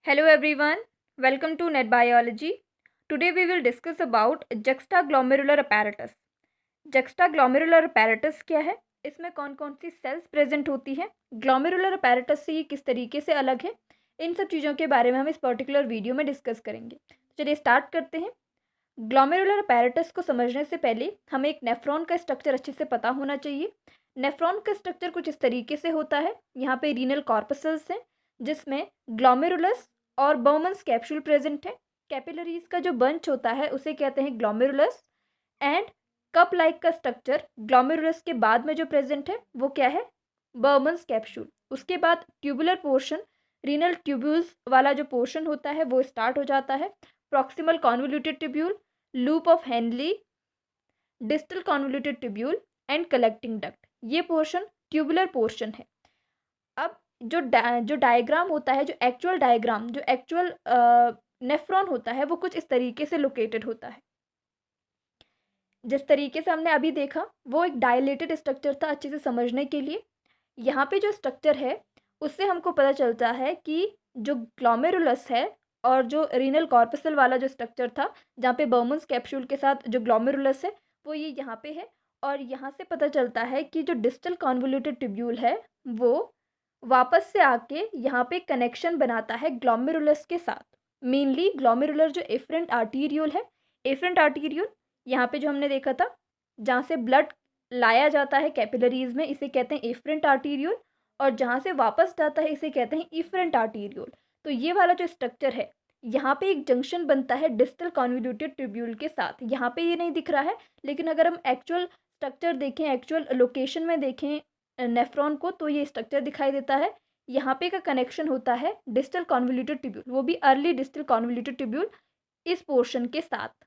Hello everyone, welcome to Net Biology. Today we will discuss about juxtaglomerular apparatus. Juxtaglomerular apparatus क्या है, इसमें कौन कौन सी सेल्स प्रेजेंट होती हैं, ग्लोमेरुलर apparatus से ये किस तरीके से अलग है, इन सब चीज़ों के बारे में हम इस पर्टिकुलर वीडियो में डिस्कस करेंगे। चलिए स्टार्ट करते हैं। ग्लोमेरुलर apparatus को समझने से पहले हमें एक नेफ्रॉन का स्ट्रक्चर अच्छे से पता होना चाहिए। नेफ्रॉन का स्ट्रक्चर कुछ इस तरीके से होता है। यहाँ पे रीनल कॉर्पसल्स हैं जिसमें ग्लोमेरुलस और बर्मन्स कैप्सूल प्रेजेंट है। कैपिलरीज का जो बंच होता है उसे कहते हैं ग्लोमेरुलस। एंड कप लाइक का स्ट्रक्चर ग्लोमेरुलस के बाद में जो प्रेजेंट है वो क्या है, बर्मन्स कैप्सूल। उसके बाद ट्यूबुलर पोर्शन, रीनल ट्यूब्यूल्स वाला जो पोर्शन होता है वो स्टार्ट हो जाता है। Proximal convoluted tubule, loop of Henley, distal convoluted tubule and collecting duct, ये पोर्शन ट्यूबुलर पोर्शन है। अब जो डायग्राम होता है, जो एक्चुअल नेफ्रॉन होता है वो कुछ इस तरीके से लोकेटेड होता है। जिस तरीके से हमने अभी देखा वो एक डायलेटेड स्ट्रक्चर था अच्छे से समझने के लिए। यहाँ पे जो स्ट्रक्चर है उससे हमको पता चलता है कि जो ग्लोमेरुलस है और जो रीनल कॉर्पसल वाला जो स्ट्रक्चर था जहाँ पे बर्मन्स कैप्सूल के साथ जो ग्लोमेरुलस है वो ये यहाँ पे है। और यहाँ से पता चलता है कि जो डिस्टल कॉन्वोल्यूटेड ट्यूब्यूल है वो वापस से आके यहाँ पे कनेक्शन बनाता है ग्लोमेरुलस के साथ। मेनली ग्लोमेरुलर जो एफरेंट आर्टीरियोल है, एफरेंट आर्टीरियोल यहाँ पे जो हमने देखा था जहाँ से ब्लड लाया जाता है कैपिलरीज में, इसे कहते हैं एफरेंट आर्टीरियोल। और जहाँ से वापस जाता है इसे कहते हैं इफरेंट आर्टीरियोल। तो ये वाला जो स्ट्रक्चर है यहाँ पे एक जंक्शन बनता है डिस्टल कॉन्वोल्यूटेड ट्यूब्यूल के साथ। यहाँ पे ये नहीं दिख रहा है, लेकिन अगर हम एक्चुअल स्ट्रक्चर देखें, एक्चुअल लोकेशन में देखें नेफ्रॉन को, तो ये स्ट्रक्चर दिखाई देता है। यहाँ पे का कनेक्शन होता है डिस्टल कॉन्वोल्यूटेड ट्यूब्यूल, वो भी अर्ली डिस्टल कॉन्वोल्यूटेड ट्यूब्यूल इस पोर्शन के साथ।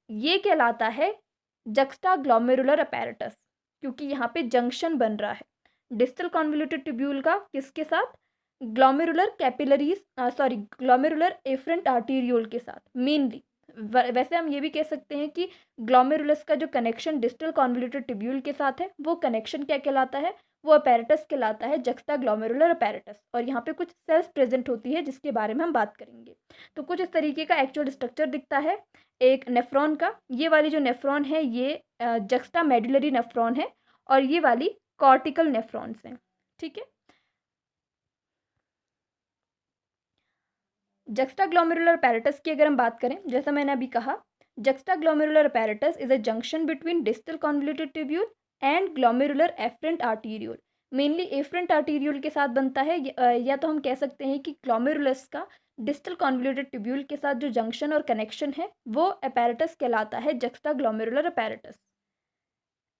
ये कहलाता है जक्स्टाग्लोमेरुलर अपैरेटस, क्योंकि यहाँ पे जंक्शन बन रहा है डिस्टल कॉन्वोल्यूटेड ट्यूब्यूल का किसके साथ, glomerular capillaries glomerular efferent arteriole के साथ मेनली। वैसे हम ये भी कह सकते हैं कि ग्लोमेरुलस का जो कनेक्शन डिस्टल कॉन्वोल्यूटेड ट्यूब्यूल के साथ है वो कनेक्शन क्या कहलाता है, वो अपैरेटस कहलाता है, जक्स्टाग्लोमेरुलर अपैरेटस। और यहाँ पे कुछ सेल्स प्रेजेंट होती है जिसके बारे में हम बात करेंगे। तो कुछ इस तरीके का एक्चुअल स्ट्रक्चर दिखता है एक नेफ्रॉन का। ये वाली जो नेफ्रॉन है ये जक्स्टा मेडुलरी नेफ्रॉन है और ये वाली कॉर्टिकल नेफ्रॉन्स हैं। ठीक है। जक्स्टाग्लोमेरुलर अपैरेटस की अगर हम बात करें, जैसा मैंने अभी कहा, juxtaglomerular apparatus is a junction between distal convoluted tubule and glomerular efferent arteriole. Mainly efferent arteriole के साथ बनता है, या तो हम कह सकते हैं कि ग्लोमेरुलस का डिस्टल कॉन्वोल्यूटेड ट्यूब्यूल के साथ जो जंक्शन और कनेक्शन है वो अपैरेटस कहलाता है, juxtaglomerular apparatus.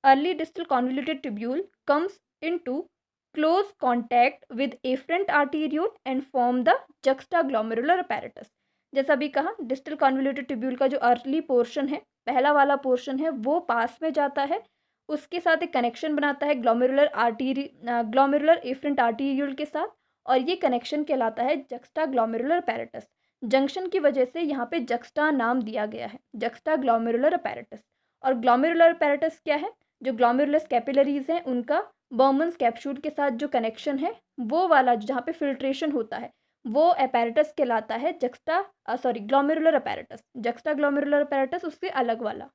Early distal convoluted tubule comes into close contact with afferent arteriole and form the juxtaglomerular apparatus। जैसा भी कहा, डिस्टल कॉन्वोल्यूटेड ट्यूब्यूल का जो अर्ली पोर्शन है, पहला वाला पोर्शन है, वो पास में जाता है, उसके साथ एक कनेक्शन बनाता है ग्लोमेरुलर एफरेंट आर्टीरियोल के साथ, और ये कनेक्शन कहलाता है जक्स्टाग्लोमेरुलर अपैरेटस। जंक्शन की वजह से यहाँ पे जक्स्टा नाम दिया गया है, जक्स्टाग्लोमेरुलर अपैरेटस। और ग्लोमेरुलर अपैरेटस क्या है, जो ग्लोमेरुलस कैपिलरीज हैं उनका बर्मन्स कैप्सूल के साथ जो कनेक्शन है वो वाला जहाँ पे फिल्ट्रेशन होता है वो अपैरेटस कहलाता है, ग्लोमेरुलर अपैरेटस। जक्स्टाग्लोमेरुलर अपैरेटस उससे अलग वाला।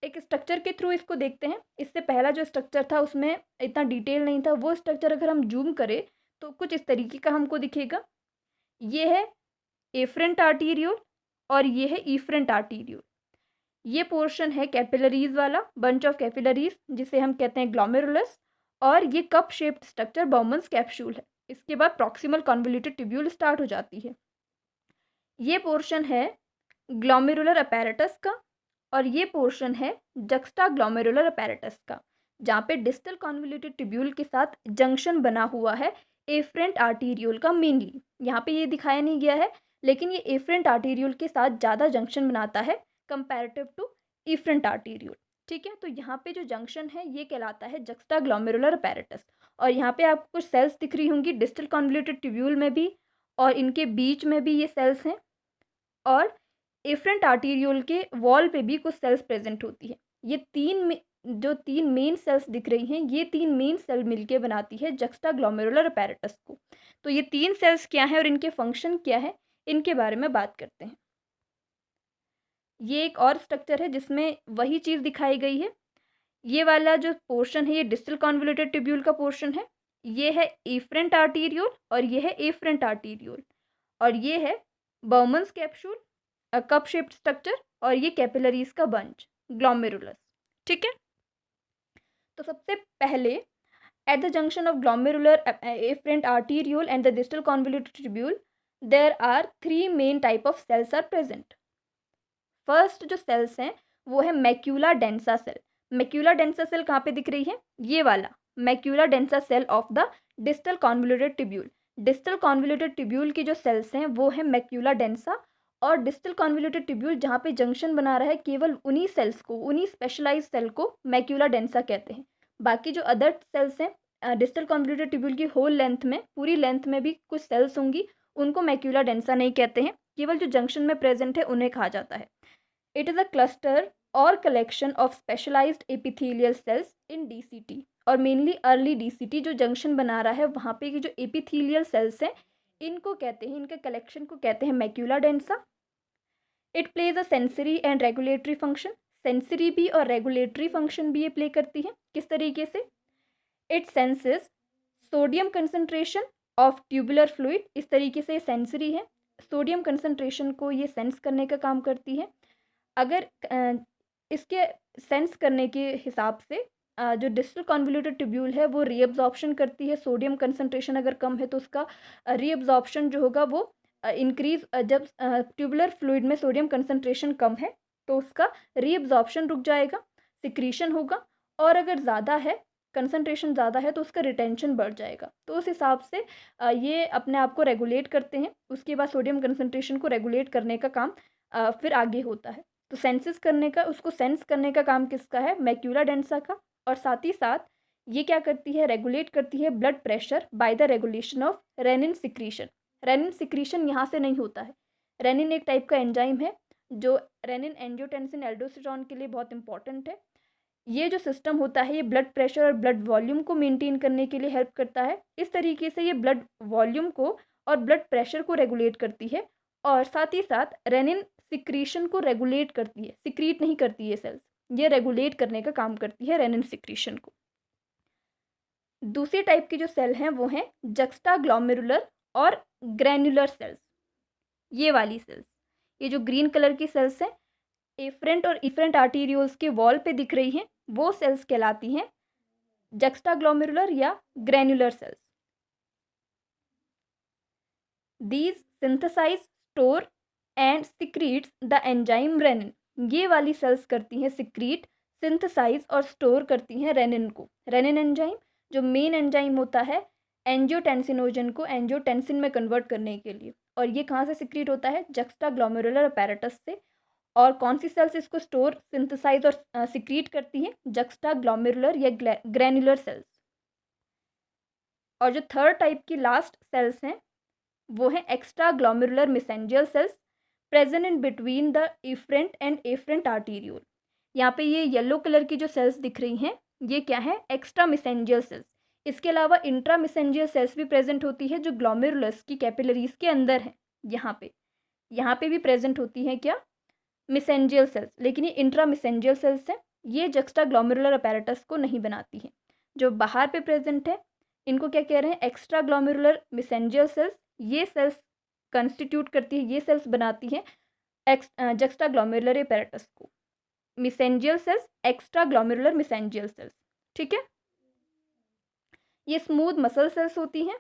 एक स्ट्रक्चर के थ्रू इसको देखते हैं। इससे पहला जो स्ट्रक्चर था उसमें इतना डिटेल नहीं था, वो स्ट्रक्चर अगर हम जूम करें तो कुछ इस तरीके का हमको दिखेगा। ये है एफरेंट आर्टीरियोल और ये है इफरेंट आर्टीरियोल। ये पोर्शन है कैपिलरीज वाला, बंच ऑफ कैपिलरीज, जिसे हम कहते हैं ग्लोमेरुलस। और ये cup shaped structure Burman's capsule है। इसके बाद प्रॉक्सिमल कॉन्वोल्यूटेड ट्यूब्यूल स्टार्ट हो जाती है। ये पोर्शन है ग्लोमेरुलर अपैरेटस का और ये पोर्शन है जक्स्टाग्लोमेरुलर अपैरेटस का, जहाँ पे डिस्टल कॉन्वोल्यूटेड ट्यूब्यूल के साथ जंक्शन बना हुआ है एफरेंट आर्टीरियोल का। मेनली यहाँ पे ये दिखाया नहीं गया है, लेकिन ये एफरेंट आर्टीरियोल के साथ ज़्यादा जंक्शन बनाता है कंपैरेटिव टू इफरेंट आर्टीरियोल। ठीक है। तो यहाँ पे जो जंक्शन है ये कहलाता है जक्स्टाग्लोमेरुलर अपैरेटस। और यहाँ पे आपको कुछ सेल्स दिख रही होंगी डिस्टल कॉन्वोल्यूटेड ट्यूब्यूल में भी, और इनके बीच में भी ये सेल्स हैं, और एफरेंट आर्टीरियोल के वॉल पे भी कुछ सेल्स प्रेजेंट होती है। ये तीन मेन सेल्स दिख रही हैं, ये तीन मेन सेल मिलके बनाती है जक्स्टाग्लोमेरुलर अपैरेटस को। तो ये 3 सेल्स क्या हैं और इनके फंक्शन क्या है, इनके बारे में बात करते हैं। ये एक और स्ट्रक्चर है जिसमें वही चीज़ दिखाई गई है। ये वाला जो पोर्शन है ये डिस्टल कॉन्वोल्यूटेड ट्यूब्यूल का पोर्शन है। ये है एफरेंट आर्टीरियोल और ये है एफरेंट आर्टीरियोल, और ये है Burman's capsule, cup shaped structure, और ये कैपिलरीज का बंच ग्लोमेरुलस। ठीक है, तो सबसे पहले at the junction of glomerular efferent arteriole and the distal convoluted tubule there are 3 main type of cells are present. First जो सेल्स हैं वो है macula densa cell. Macula densa cell कहाँ पे दिख रही है, ये वाला macula densa cell of the distal convoluted tubule. Distal convoluted tubule की जो सेल्स हैं वो है मैक्यूला डेंसा, और डिस्टल कॉन्वोल्यूटेड ट्यूब्यूल जहाँ पे जंक्शन बना रहा है केवल उन्हीं सेल्स को, उन्हीं स्पेशलाइज सेल को मैक्यूला डेंसा कहते हैं। बाकी जो अदर सेल्स हैं डिस्टल कॉन्वोल्यूटेड ट्यूब्यूल की होल लेंथ में, पूरी लेंथ में भी कुछ सेल्स होंगी, उनको मैक्यूला डेंसा नहीं कहते हैं, केवल जो जंक्शन में प्रेजेंट है उन्हें कहा जाता है। It is a cluster or collection of specialized epithelial cells in DCT, और मेनली अर्ली DCT जो जंक्शन बना रहा है वहाँ पे की जो एपिथेलियल सेल्स हैं इनको कहते हैं, इनके कलेक्शन को कहते हैं macula densa. It plays a sensory and regulatory function. Sensory भी और रेगुलेटरी फंक्शन भी ये प्ले करती है। किस तरीके से, it senses sodium concentration of tubular fluid. इस तरीके से सेंसरी है, सोडियम कंसंट्रेशन को ये सेंस करने का काम करती है। अगर इसके सेंस करने के हिसाब से जो डिस्टल कॉन्वोल्यूटेड ट्यूब्यूल है वो रीअब्जॉर्प्शन करती है। सोडियम कंसंट्रेशन अगर कम है तो उसका रीअब्जॉर्प्शन जो होगा वो इंक्रीज, जब ट्यूबुलर फ्लूइड में सोडियम कंसंट्रेशन कम है तो उसका रीअब्जॉर्प्शन रुक जाएगा, सिक्रीशन होगा, और अगर ज़्यादा है, कंसंट्रेशन ज़्यादा है तो उसका रिटेंशन बढ़ जाएगा। तो उस हिसाब से ये अपने आप को रेगुलेट करते हैं। उसके बाद सोडियम कंसंट्रेशन को रेगुलेट करने का काम फिर आगे होता है। तो सेंसिस करने का, उसको सेंस करने का काम किसका है, मैक्यूला डेंसा का। और साथ ही साथ ये क्या करती है, रेगुलेट करती है blood pressure by the regulation of renin secretion. Renin secretion यहाँ से नहीं होता है। रेनिन एक टाइप का एंजाइम है जो रेनिन एंजियोटेंसिन एल्डोस्टेरॉन के लिए बहुत इंपॉर्टेंट है। ये जो सिस्टम होता है ये ब्लड प्रेशर और ब्लड वॉल्यूम को मेंटेन करने के लिए हेल्प करता है। इस तरीके से ये ब्लड वॉल्यूम को और ब्लड प्रेशर को रेगुलेट करती है, और साथ ही साथ रेनिन सिक्रीशन को रेगुलेट करती है। सिक्रीट नहीं करती है सेल्स, ये रेगुलेट करने का काम करती है रेनिन सिक्रीशन को। दूसरी टाइप की जो सेल हैं वो हैं जक्स्टाग्लोमेरुलर और ग्रैन्युलर सेल्स। ये वाली सेल्स, ये जो ग्रीन कलर की सेल्स हैं एफरेंट और इफरेंट आर्टीरियोल्स के वॉल पे दिख रही हैं, वो सेल्स कहलाती हैं जक्स्टाग्लोमेरुलर या granular cells. These synthesise, store and secretes the enzyme renin. ये वाली सेल्स करती हैं सिक्रीट, सिंथेसाइज और स्टोर करती हैं रेनिन को। रेनिन एंजाइम जो मेन एंजाइम होता है एंजियोटेंसिनोजन को एंजियोटेंसिन में कन्वर्ट करने के लिए, और ये कहाँ से सिक्रीट होता है, जक्स्टाग्लोमेरुलर अपैरेटस से। और कौन सी सेल्स इसको स्टोर, सिंथेसाइज और सिक्रीट करती हैं, जक्स्टाग्लोमेरुलर या ग्रैन्युलर सेल्स। और जो थर्ड टाइप की लास्ट सेल्स हैं वो है extraglomerular mesangial cells present in between the efferent and afferent arteriole. यहाँ पे ये येलो कलर की जो सेल्स दिख रही हैं ये क्या है, एक्स्ट्रा मेसेंजियल सेल्स। इसके अलावा इंट्रा मेसेंजियल सेल्स भी प्रेजेंट होती है जो ग्लोमेरुलस की कैपिलरीज के अंदर है। यहाँ पे भी प्रेजेंट होती है क्या, मेसेंजियल सेल्स, लेकिन ये इंट्रा मेसेंजियल सेल्स हैं। ये जक्स्टा ग्लोमेरुलर अपैरेटस को नहीं बनाती हैं। जो बाहर पे प्रेजेंट है इनको क्या कह रहे हैं, एक्स्ट्रा ग्लोमेरुलर मेसेंजियल सेल्स। ये सेल्स कंस्टिट्यूट करती है, ये सेल्स बनाती हैं जक्स्टा ग्लोमेरुलर अपैरेटस को। Mesangial cells, extraglomerular mesangial cells. ठीक है, ये स्मूथ मसल सेल्स होती हैं।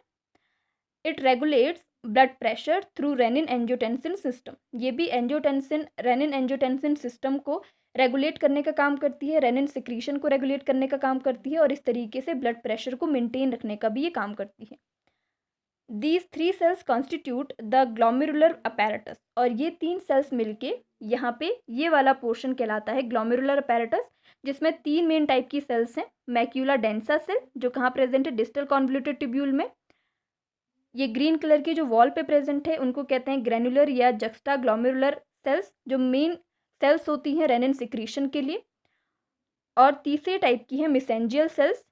It regulates blood pressure through renin angiotensin system. ये भी एंजियोटेंसिन, रेनिन एंजियोटेंसिन सिस्टम को रेगुलेट करने का काम करती है, रेनिन सिक्रीशन को रेगुलेट करने का काम करती है, और इस तरीके से ब्लड प्रेशर को मेंटेन रखने का भी ये काम करती है। These 3 cells constitute the glomerular apparatus, और ये 3 सेल्स मिलके यहाँ पे ये वाला पोर्शन कहलाता है ग्लोमेरुलर अपैरेटस, जिसमें 3 मेन टाइप की सेल्स हैं। मैक्यूला डेंसा सेल जो कहाँ प्रेजेंट है, डिस्टल कॉन्वोल्यूटेड ट्यूब्यूल में। ये ग्रीन कलर की जो वॉल पे प्रेजेंट है उनको कहते हैं ग्रैनुलर या जक्स्टा ग्लोमेरुलर सेल्स, जो मेन सेल्स होती हैं रेनिन सिक्रीशन के लिए। और तीसरे टाइप की है mesangial cells,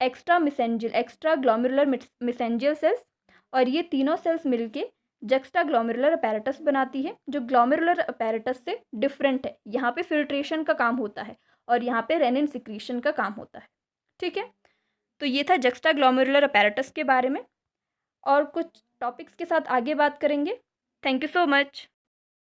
extraglomerular mesangial cells, और ये तीनों सेल्स मिलके जक्स्टा ग्लोमेरुलर अपैरेटस बनाती है, जो ग्लोमेरुलर अपैरेटस से डिफरेंट है। यहाँ पे फिल्ट्रेशन का काम होता है और यहाँ पे रेनिन सिक्रीशन का काम होता है। ठीक है, तो ये था जक्स्टा ग्लोमेरुलर अपैरेटस के बारे में, और कुछ टॉपिक्स के साथ आगे बात करेंगे। Thank you so much.